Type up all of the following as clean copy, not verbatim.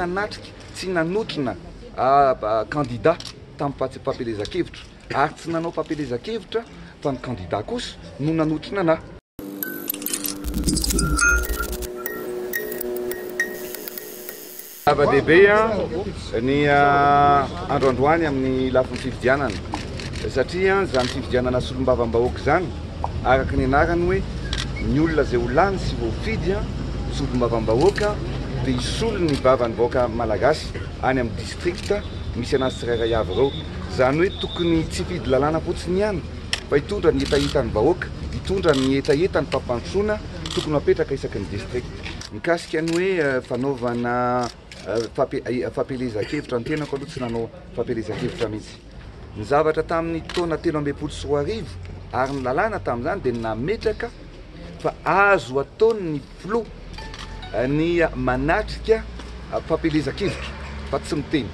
nanatrika tsy nanotrina candidat tamin'ny papelezan-kevitra ary tsy nanao papelezan-kevitra fa ny candidat kosa no nanotrina anahy. Zava-dehibe ny androandroany amin'ny lafin'ny fifidianana satria zany fifidianana solombavam-bahoaka zany araka ny anarany hoe ny olona zay ho lany sy voafidy solombavam-bahoaka dia hisolo ny vavan'ny vahoaka malagasy any amin'ny distrikta misy anazy tsirairay avy ireo. Zany hoe tokony tsy fidy lalàna fotsiny ihany fa hitondra ny etaetany vahoaka, hitondra ny etaetany fampandrosoana tokony mapetraka isaky ny district. Mikasika ny hoe fanaovana fampelezan-kevitra ny tenako aloha tsy nanao fampelezan-kevitra mihitsy. Ny zavatra tamin'ny taona 13 ary ny lalàna tamin'izany dia nametraka fa azo ataony ny flo ny manatrika fampelezan-kevitra fa tsy miteny.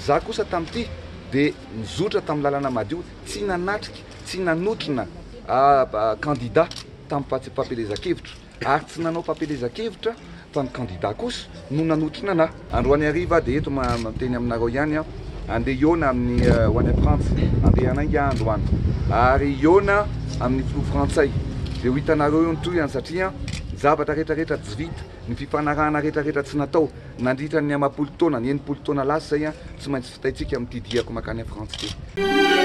Za kosa tamin'ity dia nizotra tamin'ny lalàna madio tsy nanatrika tsy nanotrina candidat tamin'ny fampelezan-kevitra ary tsy nanao fampelezan-kevitra fa ny candidat kosa no nanotrina anahy. Androany hariva dia eto miteny aminareo ihany andeha iona amin'ny ho any France, andeha anainga androany ary iona amin'ny filo frantsay dia ho hitanareo eo nytoy ihany satria zavatra rehetrarehetra tsy vita, ny fifanarahana rehetrarehetra tsy natao nandritra ny 10 taona, ny 80 taona lasa zay tsy maintsy fitaitsika amin'ny tidiako makany a France ty.